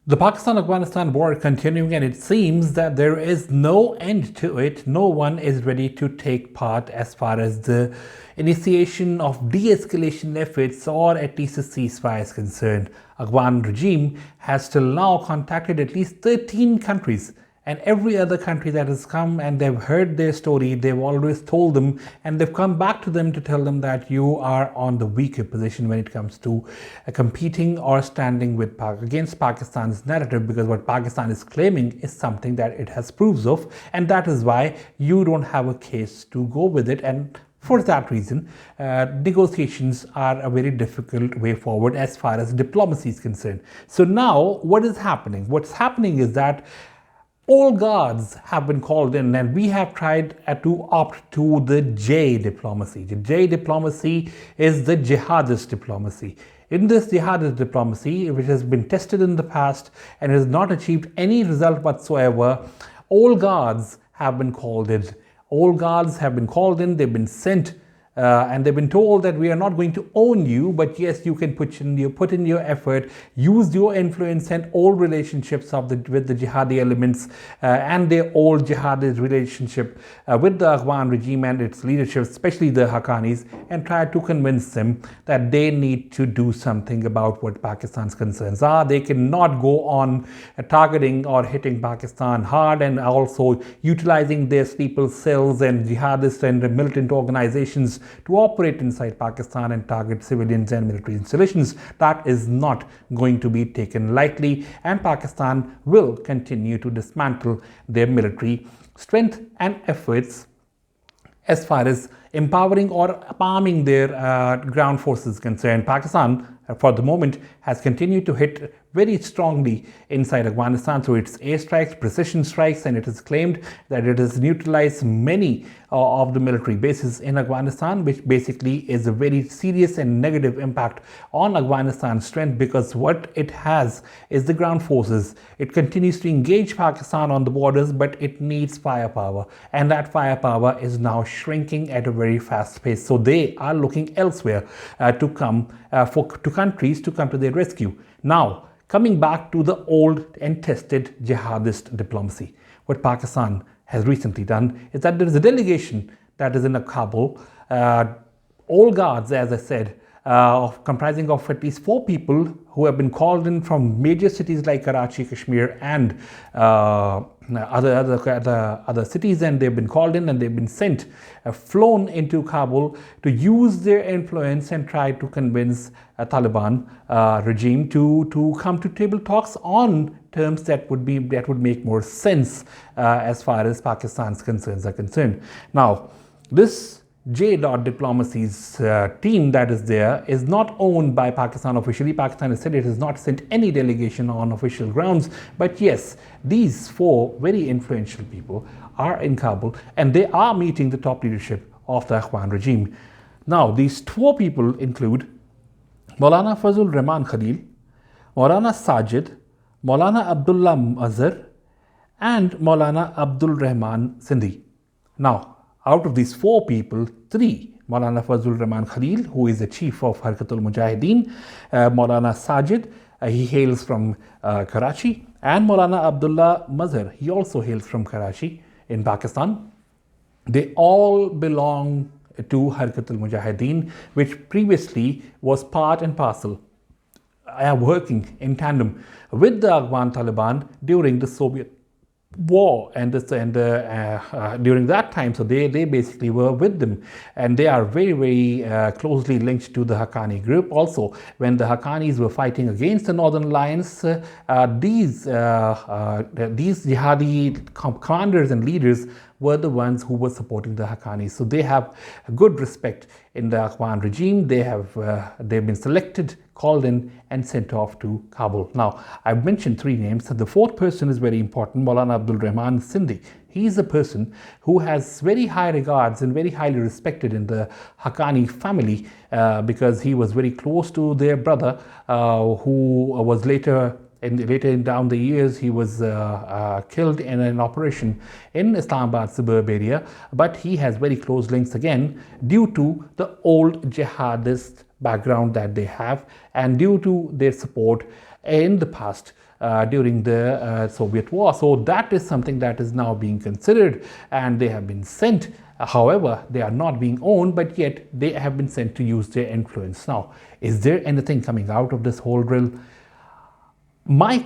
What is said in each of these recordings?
The Pakistan-Afghanistan war continuing, and it seems that there is no end to it. No one is ready to take part as far as the initiation of de-escalation efforts or at least a ceasefire is concerned. Afghan regime has till now contacted at least 13 countries, and every other country that has come and they've heard their story, they've always told them, and they've come back to them to tell them that you are on the weaker position when it comes to competing or standing with against Pakistan's narrative, because what Pakistan is claiming is something that it has proofs of, and that is why you don't have a case to go with it. And for that reason, negotiations are a very difficult way forward as far as diplomacy is concerned. So now what is happening? What's happening is that all guards have been called in, and we have tried to opt to the J diplomacy. The J diplomacy is the jihadist diplomacy. In this jihadist diplomacy, which has been tested in the past and has not achieved any result whatsoever, all guards have been called in. All guards have been called in, they've been sent, and they've been told that we are not going to own you, but yes, you can put in your effort, use your influence and old relationships with the jihadi elements and their old jihadi relationship with the Afghan regime and its leadership, especially the Haqqanis, and try to convince them that they need to do something about what Pakistan's concerns are. They cannot go on targeting or hitting Pakistan hard and also utilizing their sleeper cells and jihadist and militant organizations to operate inside Pakistan and target civilians and military installations. That is not going to be taken lightly, and Pakistan will continue to dismantle their military strength and efforts as far as empowering or arming their ground forces concerned. Pakistan, for the moment, has continued to hit very strongly inside Afghanistan through its airstrikes, precision strikes, and it has claimed that it has neutralized many of the military bases in Afghanistan, which basically is a very serious and negative impact on Afghanistan's strength, because what it has is the ground forces. It continues to engage Pakistan on the borders, but it needs firepower, and that firepower is now shrinking at a very fast pace. So they are looking elsewhere to countries to come to their rescue. Now, coming back to the old and tested jihadist diplomacy, what Pakistan has recently done is that there is a delegation that is in Kabul, all guards, as I said, comprising of at least 4 people who have been called in from major cities like Karachi, Kashmir, and other cities, and they've been called in and they've been sent, flown into Kabul to use their influence and try to convince Taliban regime to come to table talks on terms that would make more sense as far as Pakistan's concerns are concerned. Now, this J. Diplomacy's team that is there is not owned by Pakistan officially. Pakistan has said it has not sent any delegation on official grounds. But yes, these 4 very influential people are in Kabul, and they are meeting the top leadership of the Afghan regime. Now, these 4 people include Maulana Fazul Rahman Khalil, Maulana Sajid, Maulana Abdullah Mazhar, and Maulana Abdul Rahman Sindhi. Now, out of these 4 people, 3, Maulana Fazul Rahman Khalil, who is the chief of Harkatul Mujahideen, Maulana Sajid, he hails from Karachi, and Maulana Abdullah Mazhar, he also hails from Karachi in Pakistan. They all belong to Harkatul Mujahideen, which previously was part and parcel, working in tandem with the Afghan Taliban during the Soviet war, and during that time, so they basically were with them, and they are very, very closely linked to the Haqqani group. Also, when the Haqqanis were fighting against the Northern Alliance, these jihadi commanders and leaders were the ones who were supporting the Haqqanis. So they have good respect in the Afghan regime. They've been selected, called in, and sent off to Kabul. Now, I've mentioned 3 names. The 4th person is very important, Maulana Abdul Rahman Sindhi. He is a person who has very high regards and very highly respected in the Haqqani family because he was very close to their brother who was later down the years, he was killed in an operation in Islamabad suburb area, but he has very close links again due to the old jihadist background that they have and due to their support in the past during the Soviet war. So that is something that is now being considered, and they have been sent. However, they are not being owned, but yet they have been sent to use their influence. Now, is there anything coming out of this whole drill? My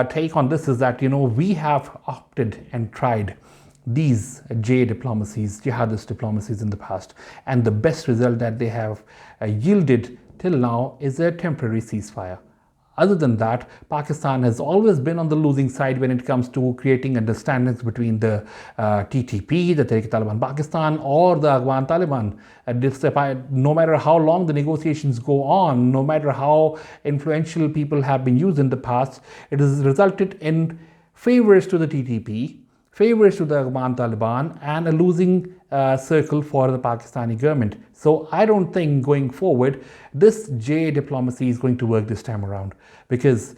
take on this is that, we have opted and tried these jihadist diplomacies in the past, and the best result that they have yielded till now is a temporary ceasefire. Other than that, Pakistan has always been on the losing side when it comes to creating understandings between the TTP, the Tehrik-e-Taliban Pakistan, or the Afghan Taliban. No matter how long the negotiations go on, no matter how influential people have been used in the past, it has resulted in favors to the TTP, favors to the Afghan Taliban, and a losing circle for the Pakistani government. So I don't think going forward this J diplomacy is going to work this time around, because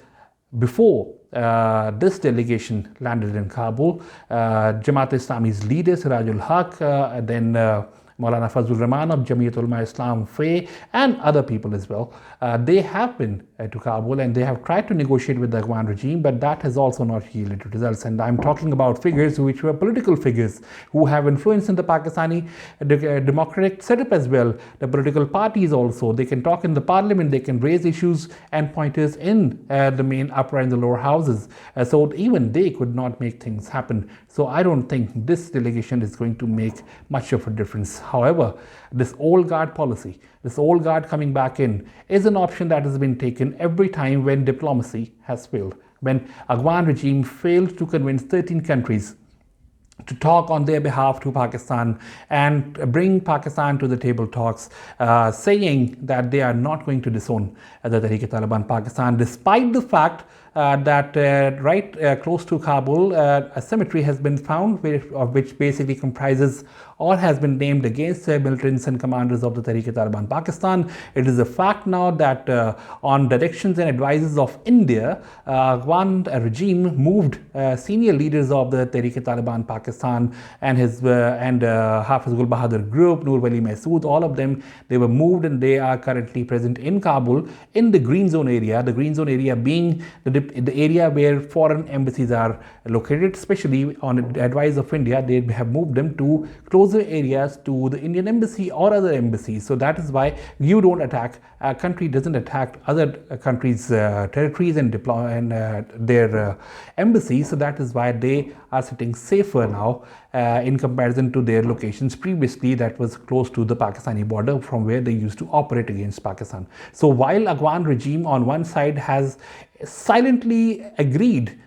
before this delegation landed in Kabul, Jamaat-e-Islami's leader Sirajul Haq, then Maulana Fazlur Rahman of Jamiat Ulama Islam FE, and other people as well, they have been to Kabul and they have tried to negotiate with the Afghan regime, but that has also not yielded results. And I'm talking about figures which were political figures who have influence in the Pakistani democratic setup as well. The political parties also, they can talk in the parliament, they can raise issues and pointers in the main upper and the lower houses. So even they could not make things happen. So I don't think this delegation is going to make much of a difference. However, this old guard policy, this old guard coming back in, is an option that has been taken every time when diplomacy has failed. When Afghan regime failed to convince 13 countries to talk on their behalf to Pakistan and bring Pakistan to the table talks, saying that they are not going to disown the Tehrik-e-Taliban Pakistan, despite the fact that right close to Kabul, a cemetery has been found which basically comprises or has been named against militants and commanders of the Tehrik-e-Taliban Pakistan. It is a fact now that on directions and advices of India, Afghan regime moved senior leaders of the Tehrik-e-Taliban Pakistan and Hafizul Bahadur group, Nur Wali Masood, all of them, they were moved and they are currently present in Kabul in the green zone area. The green zone area being the area where foreign embassies are located, especially on advice of India. They have moved them to closer areas to the Indian embassy or other embassies. So that is why you don't attack, a country doesn't attack other countries' territories and their embassies. So that is why they are sitting safer now in comparison to their locations previously that was close to the Pakistani border from where they used to operate against Pakistan. So while Afghan regime on one side has silently agreed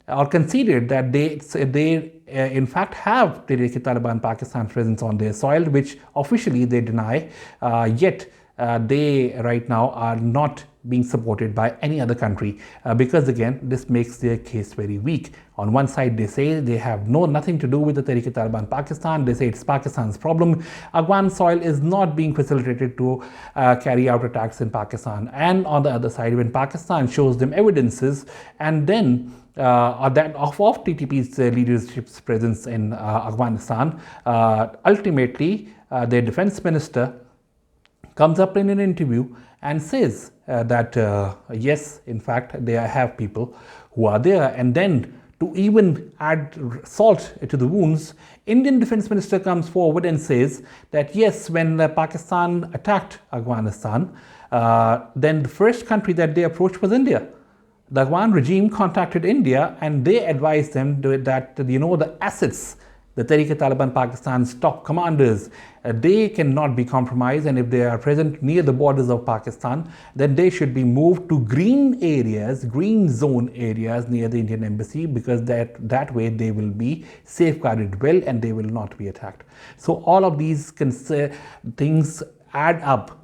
or conceded that they in fact have Tehrik-e-Taliban Pakistan presence on their soil, which officially they deny, yet they right now are not being supported by any other country, because again this makes their case very weak. On one side they say they have nothing to do with the Tehrik-e-Taliban Pakistan, they say it's Pakistan's problem. Afghan soil is not being facilitated to carry out attacks in Pakistan, and on the other side when Pakistan shows them evidences and then that of TTP's leadership's presence in Afghanistan, ultimately their defense minister comes up in an interview and says that yes, in fact, they have people who are there. And then to even add salt to the wounds, Indian defense minister comes forward and says that yes, when Pakistan attacked Afghanistan, then the first country that they approached was India. The Afghan regime contacted India and they advised them that the assets, the Tehrik-e-Taliban Pakistan's top commanders, they cannot be compromised, and if they are present near the borders of Pakistan, then they should be moved to green areas, green zone areas near the Indian embassy, because that way they will be safeguarded well and they will not be attacked. So all of these things add up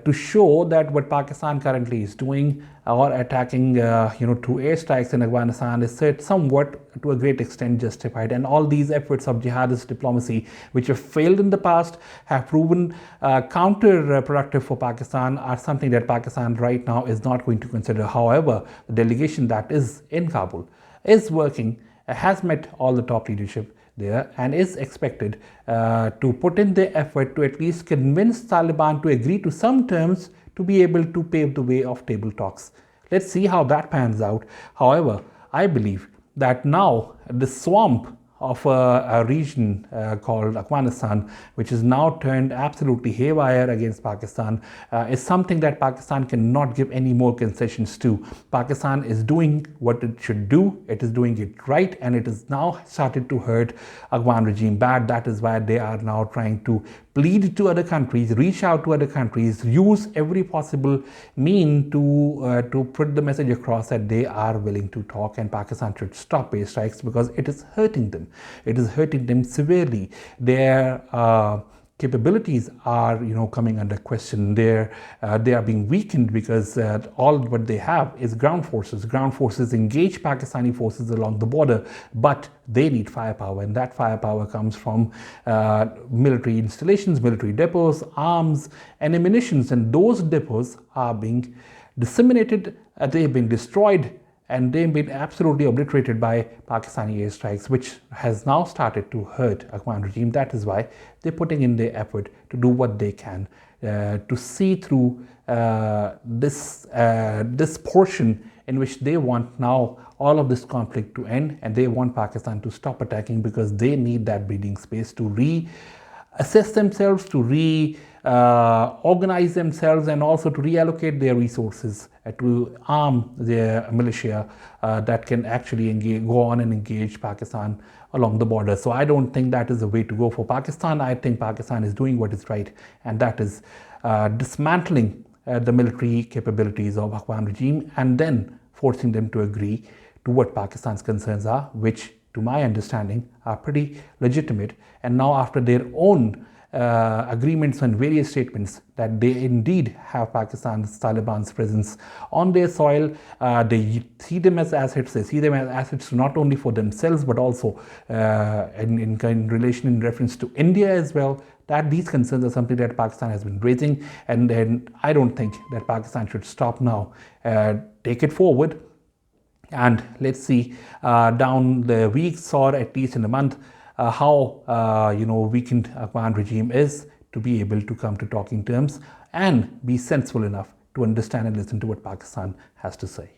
to show that what Pakistan currently is doing or attacking through airstrikes in Afghanistan is somewhat to a great extent justified. And all these efforts of jihadist diplomacy, which have failed in the past, have proven counterproductive for Pakistan, are something that Pakistan right now is not going to consider. However, the delegation that is in Kabul is working, has met all the top leadership there, and is expected to put in their effort to at least convince Taliban to agree to some terms to be able to pave the way of table talks. Let's see how that pans out. However, I believe that now the swamp of a region called Afghanistan, which is now turned absolutely haywire against Pakistan, is something that Pakistan cannot give any more concessions to. Pakistan is doing what it should do. It is doing it right, and it is now started to hurt Afghan regime bad. That is why they are now trying to plead to other countries, reach out to other countries, use every possible mean to put the message across that they are willing to talk, and Pakistan should stop airstrikes because it is hurting them. It is hurting them severely. Their capabilities are, coming under question. They are being weakened because all what they have is ground forces. Ground forces engage Pakistani forces along the border, but they need firepower, and that firepower comes from military installations, military depots, arms, and ammunitions, and those depots are being disseminated. They've been destroyed, and they've been absolutely obliterated by Pakistani airstrikes, which has now started to hurt Afghan regime. That is why they're putting in their effort to do what they can to see through this portion in which they want now all of this conflict to end, and they want Pakistan to stop attacking because they need that breathing space to reassess themselves, to organize themselves, and also to reallocate their resources to arm their militia that can actually go on and engage Pakistan along the border. So I don't think that is the way to go for Pakistan. I think Pakistan is doing what is right, and that is dismantling the military capabilities of Afghan regime and then forcing them to agree to what Pakistan's concerns are, which to my understanding are pretty legitimate. And now after their own agreements and various statements that they indeed have Pakistan's Taliban's presence on their soil, they see them as assets. They see them as assets not only for themselves but also in relation, in reference to India as well. That these concerns are something that Pakistan has been raising, and then I don't think that Pakistan should stop now. Take it forward, and let's see down the weeks or at least in the month how weakened Afghan regime is to be able to come to talking terms and be sensible enough to understand and listen to what Pakistan has to say.